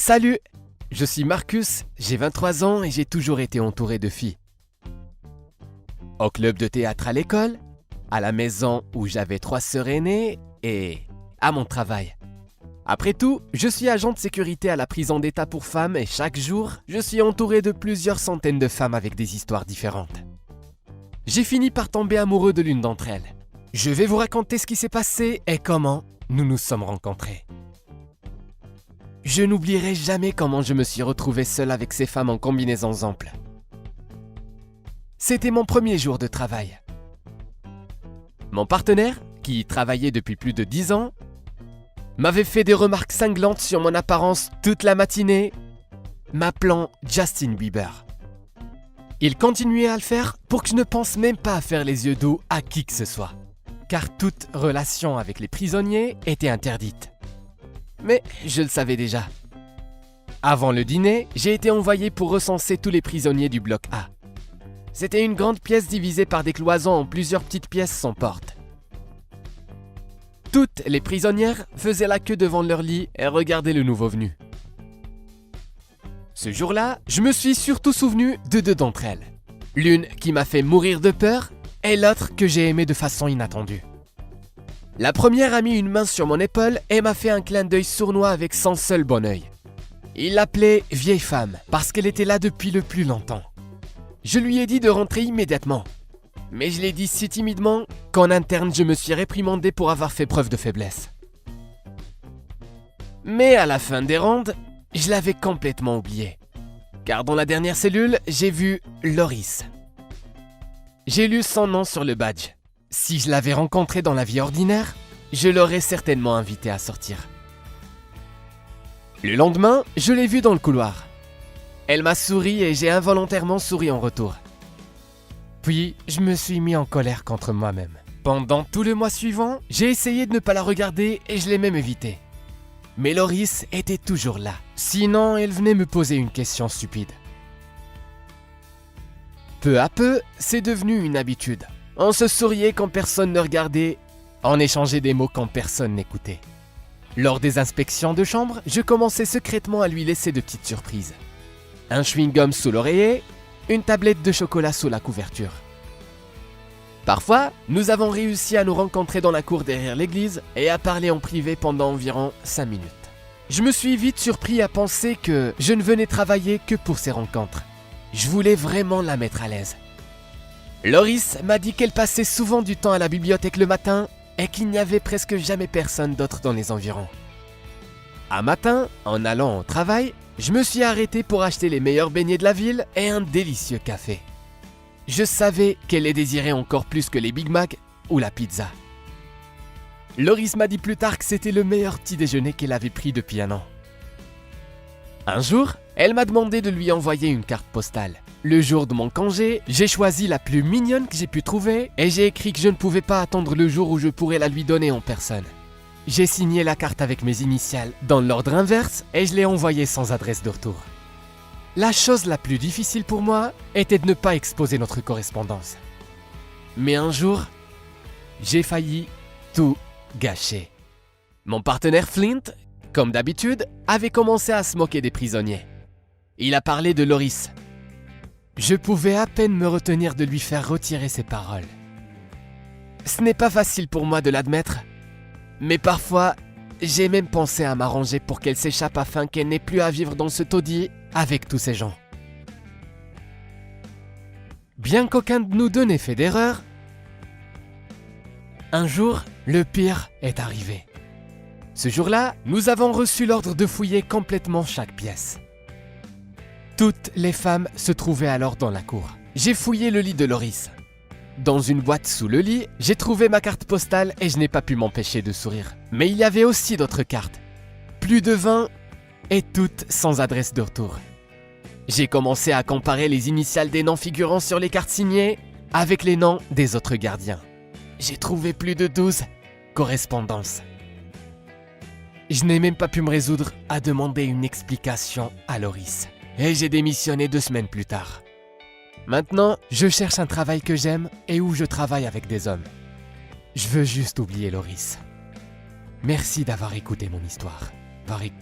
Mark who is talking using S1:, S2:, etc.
S1: Salut, je suis Marcus, j'ai 23 ans et j'ai toujours été entouré de filles. Au club de théâtre à l'école, à la maison où j'avais 3 sœurs aînées et à mon travail. Après tout, je suis agent de sécurité à la prison d'État pour femmes et chaque jour, je suis entouré de plusieurs centaines de femmes avec des histoires différentes. J'ai fini par tomber amoureux de l'une d'entre elles. Je vais vous raconter ce qui s'est passé et comment nous nous sommes rencontrés. Je n'oublierai jamais comment je me suis retrouvé seul avec ces femmes en combinaisons amples. C'était mon premier jour de travail. Mon partenaire, qui y travaillait depuis plus de 10 ans, m'avait fait des remarques cinglantes sur mon apparence toute la matinée, m'appelant Justin Bieber. Il continuait à le faire pour que je ne pense même pas à faire les yeux doux à qui que ce soit, car toute relation avec les prisonniers était interdite. Mais je le savais déjà. Avant le dîner, j'ai été envoyé pour recenser tous les prisonniers du bloc A. C'était une grande pièce divisée par des cloisons en plusieurs petites pièces sans porte. Toutes les prisonnières faisaient la queue devant leur lit et regardaient le nouveau venu. Ce jour-là, je me suis surtout souvenu de 2 d'entre elles. L'une qui m'a fait mourir de peur et l'autre que j'ai aimée de façon inattendue. La première a mis une main sur mon épaule et m'a fait un clin d'œil sournois avec son seul bon œil. Il l'appelait vieille femme parce qu'elle était là depuis le plus longtemps. Je lui ai dit de rentrer immédiatement. Mais je l'ai dit si timidement qu'en interne je me suis réprimandé pour avoir fait preuve de faiblesse. Mais à la fin des rondes, je l'avais complètement oublié. Car dans la dernière cellule, j'ai vu Loris. J'ai lu son nom sur le badge. Si je l'avais rencontrée dans la vie ordinaire, je l'aurais certainement invitée à sortir. Le lendemain, je l'ai vue dans le couloir. Elle m'a souri et j'ai involontairement souri en retour. Puis, je me suis mis en colère contre moi-même. Pendant tout le mois suivant, j'ai essayé de ne pas la regarder et je l'ai même évitée. Mais Loris était toujours là. Sinon, elle venait me poser une question stupide. Peu à peu, c'est devenu une habitude. On se souriait quand personne ne regardait, on échangeait des mots quand personne n'écoutait. Lors des inspections de chambre, je commençais secrètement à lui laisser de petites surprises. Un chewing-gum sous l'oreiller, une tablette de chocolat sous la couverture. Parfois, nous avons réussi à nous rencontrer dans la cour derrière l'église et à parler en privé pendant environ 5 minutes. Je me suis vite surpris à penser que je ne venais travailler que pour ces rencontres. Je voulais vraiment la mettre à l'aise. Loris m'a dit qu'elle passait souvent du temps à la bibliothèque le matin et qu'il n'y avait presque jamais personne d'autre dans les environs. Un matin, en allant au travail, je me suis arrêté pour acheter les meilleurs beignets de la ville et un délicieux café. Je savais qu'elle les désirait encore plus que les Big Mac ou la pizza. Loris m'a dit plus tard que c'était le meilleur petit déjeuner qu'elle avait pris depuis 1 an. Un jour, elle m'a demandé de lui envoyer une carte postale. Le jour de mon congé, j'ai choisi la plus mignonne que j'ai pu trouver et j'ai écrit que je ne pouvais pas attendre le jour où je pourrais la lui donner en personne. J'ai signé la carte avec mes initiales dans l'ordre inverse et je l'ai envoyée sans adresse de retour. La chose la plus difficile pour moi était de ne pas exposer notre correspondance. Mais un jour, j'ai failli tout gâcher. Mon partenaire Flint, comme d'habitude, avait commencé à se moquer des prisonniers. Il a parlé de Loris. Je pouvais à peine me retenir de lui faire retirer ses paroles. Ce n'est pas facile pour moi de l'admettre, mais parfois, j'ai même pensé à m'arranger pour qu'elle s'échappe afin qu'elle n'ait plus à vivre dans ce taudis avec tous ces gens. Bien qu'aucun de nous deux n'ait fait d'erreur, un jour, le pire est arrivé. Ce jour-là, nous avons reçu l'ordre de fouiller complètement chaque pièce. Toutes les femmes se trouvaient alors dans la cour. J'ai fouillé le lit de Loris. Dans une boîte sous le lit, j'ai trouvé ma carte postale et je n'ai pas pu m'empêcher de sourire. Mais il y avait aussi d'autres cartes. Plus de 20 et toutes sans adresse de retour. J'ai commencé à comparer les initiales des noms figurant sur les cartes signées avec les noms des autres gardiens. J'ai trouvé plus de 12 correspondances. Je n'ai même pas pu me résoudre à demander une explication à Loris. Et j'ai démissionné 2 semaines plus tard. Maintenant, je cherche un travail que j'aime et où je travaille avec des hommes. Je veux juste oublier Loris. Merci d'avoir écouté mon histoire. Par écoute.